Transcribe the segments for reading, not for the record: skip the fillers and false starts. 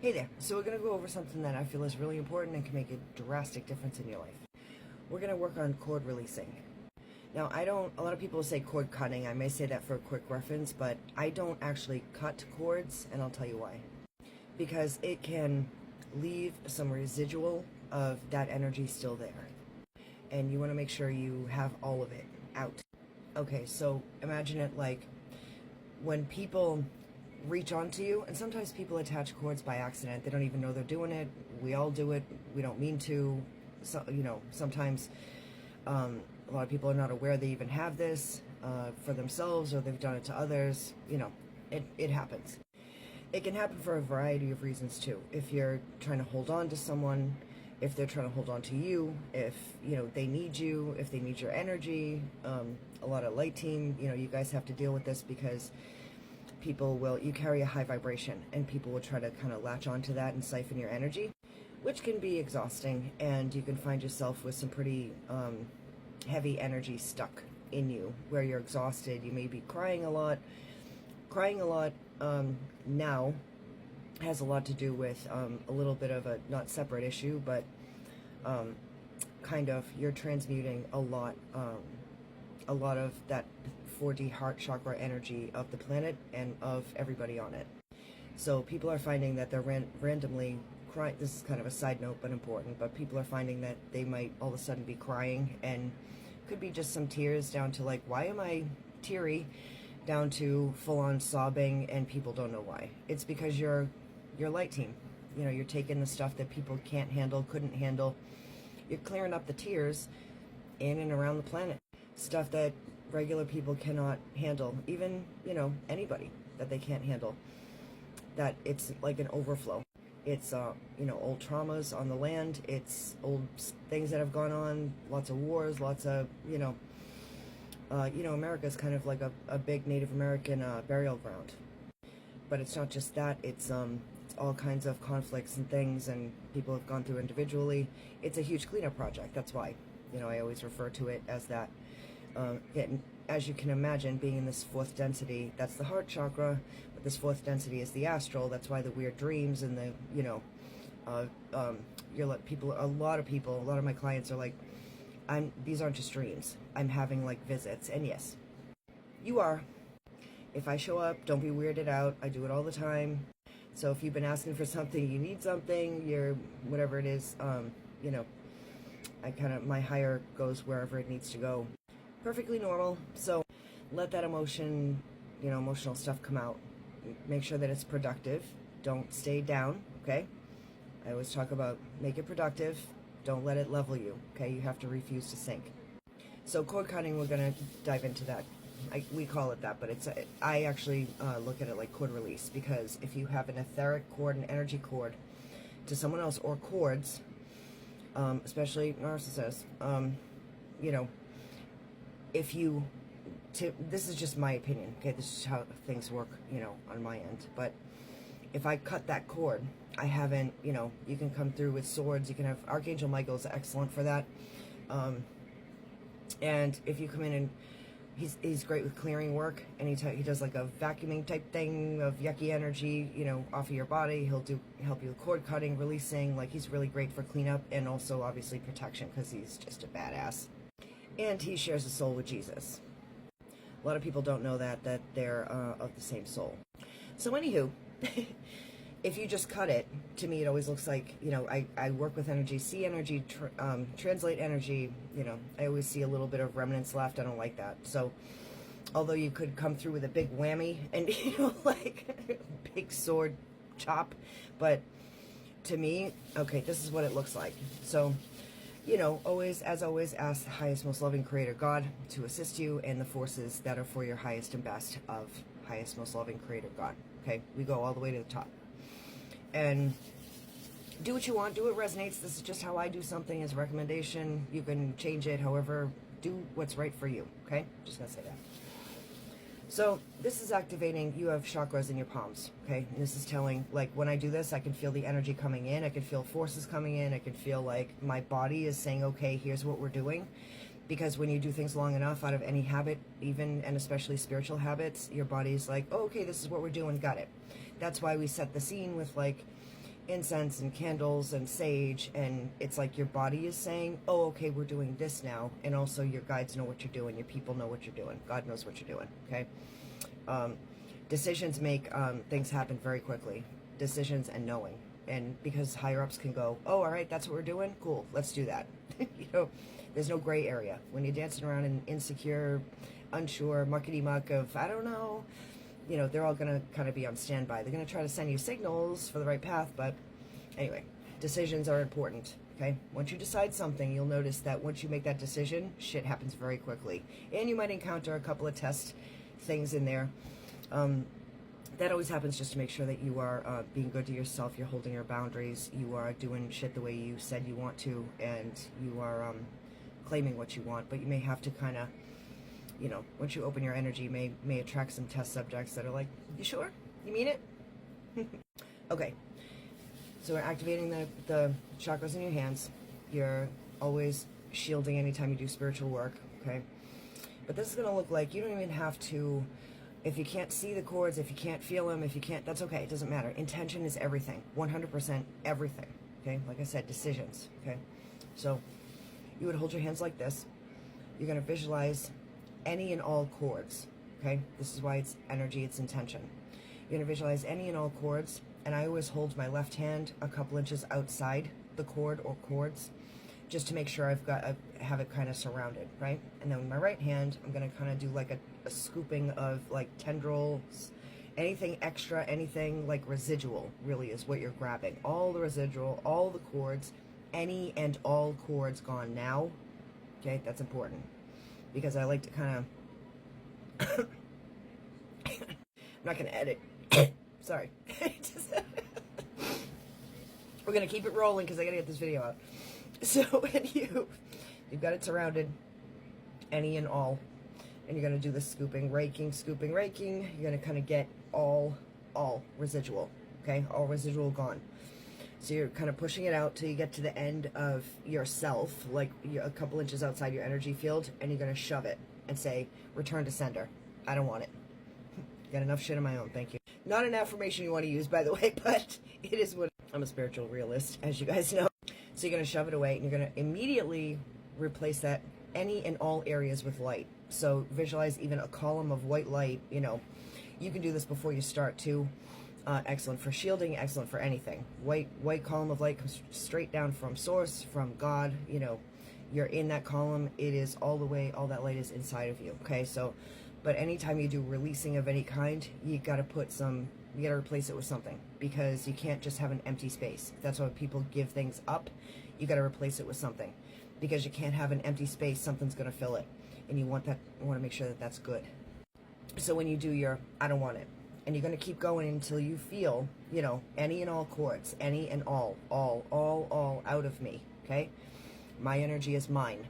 Hey there, so we're going to go over something that I feel is really important and can make a drastic difference in your life. We're going to work on cord releasing. Now, a lot of people say cord cutting. I may say that for a quick reference, but I don't actually cut cords, and I'll tell you why. Because it can leave some residual of that energy still there. And you want to make sure you have all of it out. Okay, so imagine it like when people reach onto you, and sometimes people attach cords by accident. They don't even know they're doing it. We all do it. We don't mean to. So, sometimes a lot of people are not aware they even have this for themselves, or they've done it to others. It happens. It can happen for a variety of reasons too. If you're trying to hold on to someone, if they're trying to hold on to you, if they need you, if they need your energy. A lot of light team, you guys have to deal with this because you carry a high vibration, and people will try to kind of latch onto that and siphon your energy, which can be exhausting, and you can find yourself with some pretty heavy energy stuck in you, where you're exhausted. You may be crying a lot. Crying a lot now has a lot to do with a little bit of a not separate issue, but kind of you're transmuting a lot of that 4D heart chakra energy of the planet and of everybody on it. So people are finding that they're randomly crying. This is kind of a side note, but important. But people are finding that they might all of a sudden be crying, and could be just some tears down to like, why am I teary, down to full-on sobbing, and people don't know why. It's because you're light team. You're taking the stuff that people can't handle, couldn't handle. You're clearing up the tears in and around the planet. Stuff that regular people cannot handle, even anybody that they can't handle, that it's like an overflow. It's old traumas on the land, it's old things that have gone on, lots of wars, lots of America's kind of like a big Native American burial ground. But it's not just that, it's all kinds of conflicts and things, and people have gone through individually. It's a huge cleanup project. That's why I always refer to it as that. As you can imagine, being in this fourth density, that's the heart chakra, but this fourth density is the astral. That's why the weird dreams and the a lot of my clients are like, these aren't just dreams. I'm having like visits. And yes, you are. If I show up, don't be weirded out. I do it all the time. So if you've been asking for something, you need something, whatever it is, my higher goes wherever it needs to go. Perfectly normal. So let that emotional stuff come out. Make sure that it's productive. Don't stay down, okay? I always talk about make it productive. Don't let it level you, okay? You have to refuse to sink. So cord cutting, we're going to dive into that. We call it that, but I actually look at it like cord release, because if you have an etheric cord, an energy cord to someone else, or cords, especially narcissists, this is just my opinion, okay? This is how things work, on my end. But if I cut that cord, I haven't, you can come through with swords. You can have Archangel Michael is excellent for that. And if you come in and he's great with clearing work, and he does like a vacuuming type thing of yucky energy, off of your body. He'll help you with cord cutting, releasing. Like, he's really great for cleanup, and also obviously protection, because he's just a badass. And he shares a soul with Jesus. A lot of people don't know that they're of the same soul. So anywho, if you just cut it, to me it always looks like, I work with energy, see energy, translate energy, I always see a little bit of remnants left. I don't like that. So although you could come through with a big whammy and, like big sword chop, but to me, okay, this is what it looks like. So always ask the highest, most loving creator God to assist you, and the forces that are for your highest and best of highest, most loving creator God. Okay, we go all the way to the top. And do what you want, do what resonates. This is just how I do something as a recommendation. You can change it however, do what's right for you, okay? Just gonna say that. So this is activating, you have chakras in your palms, okay? And this is telling, like, when I do this, I can feel the energy coming in, I can feel forces coming in, I can feel like my body is saying, okay, here's what we're doing. Because when you do things long enough out of any habit, even and especially spiritual habits, your body's like, oh, okay, this is what we're doing, got it. That's why we set the scene with, like, incense and candles and sage, and it's like your body is saying, oh, okay, we're doing this now. And also your guides know what you're doing, your people know what you're doing, God knows what you're doing. Okay. Decisions make things happen very quickly. Decisions and knowing. And because higher ups can go, oh, all right, that's what we're doing, cool, let's do that. You know, there's no gray area when you're dancing around in insecure, unsure, muckety muck of I don't know. You know, they're all going to kind of be on standby. They're going to try to send you signals for the right path, but anyway, decisions are important, okay? Once you decide something, you'll notice that once you make that decision, shit happens very quickly. And you might encounter a couple of test things in there. That always happens just to make sure that you are being good to yourself, you're holding your boundaries, you are doing shit the way you said you want to, and you are claiming what you want, but you may have to kind of, you know, once you open your energy, may attract some test subjects that are like, you sure? You mean it? Okay, so we're activating the chakras in your hands. You're always shielding anytime you do spiritual work, okay? But this is going to look like you don't even have to, if you can't see the cords, if you can't feel them, if you can't, that's okay, it doesn't matter. Intention is everything, 100% everything, okay? Like I said, decisions, okay? So you would hold your hands like this. You're going to visualize any and all chords, okay? This is why it's energy, it's intention. You're going to visualize any and all chords, and I always hold my left hand a couple inches outside the chord or chords, just to make sure I have it kind of surrounded, right? And then with my right hand, I'm going to kind of do like a scooping of like tendrils, anything extra, anything like residual really is what you're grabbing. All the residual, all the chords, any and all chords gone now, okay? That's important because I like to kind of, I'm not going to edit, sorry. We're going to keep it rolling because I got to get this video out. So when you've got it surrounded, any and all, and you're going to do the scooping, raking, you're going to kind of get all residual, okay? All residual gone. So you're kind of pushing it out till you get to the end of yourself, like a couple inches outside your energy field, and you're going to shove it and say, return to sender. I don't want it. Got enough shit of my own, thank you. Not an affirmation you want to use, by the way, but it is what I'm a spiritual realist, as you guys know. So you're going to shove it away, and you're going to immediately replace that any and all areas with light. So visualize even a column of white light. You know, you can do this before you start too. Excellent for shielding, excellent for anything. White column of light comes straight down from source, from God. You know, you're in that column. It is all the way, all that light is inside of you. Okay, so, but anytime you do releasing of any kind, you got to put some, you got to replace it with something, because you can't just have an empty space. That's why people give things up. You got to replace it with something, because you can't have an empty space. Something's going to fill it, and you want that. You want to make sure that that's good. So when you do your, I don't want it, and you're going to keep going until you feel, you know, any and all chords, any and all out of me. Okay, my energy is mine.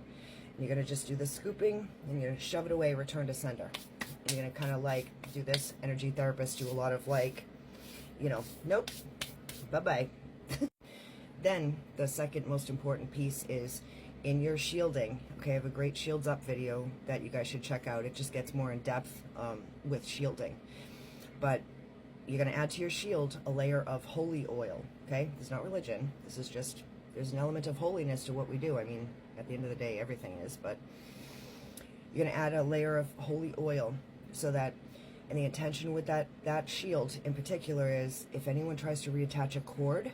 And you're going to just do the scooping, and you're going to shove it away, return to sender. And you're going to kind of like do this. Energy therapists do a lot of like, you know, nope, bye-bye. Then the second most important piece is in your shielding. Okay, I have a great Shields Up video that you guys should check out. It just gets more in depth with shielding. But you're going to add to your shield a layer of holy oil. Okay, this is not religion. This is just, there's an element of holiness to what we do. I mean, at the end of the day, everything is. But you're going to add a layer of holy oil so that, and the intention with that shield in particular is if anyone tries to reattach a cord,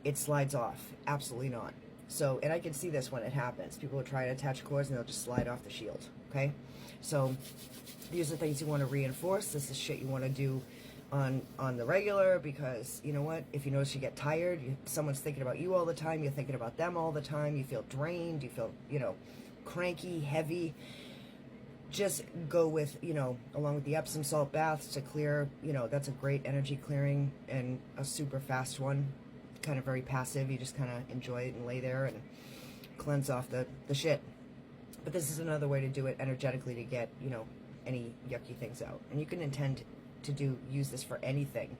it slides off. Absolutely not. So, and I can see this when it happens. People will try to attach cords and they'll just slide off the shield. Okay? So, these are things you want to reinforce. This is shit you want to do on the regular, because, you know what? If you notice you get tired, someone's thinking about you all the time, you're thinking about them all the time, you feel drained, you feel, you know, cranky, heavy. Just go with, you know, along with the Epsom salt baths to clear, you know, that's a great energy clearing and a super fast one. Kind of very passive. You just kind of enjoy it and lay there and cleanse off the shit. But this is another way to do it energetically to get, you know, any yucky things out. And you can intend to use this for anything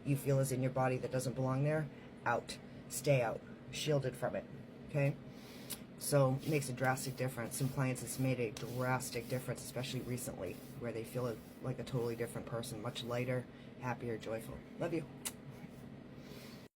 you feel is in your body that doesn't belong there. Out. Stay out. Shielded from it. Okay? So it makes a drastic difference. Some clients, it's made a drastic difference, especially recently, where they feel like a totally different person, much lighter, happier, joyful. Love you.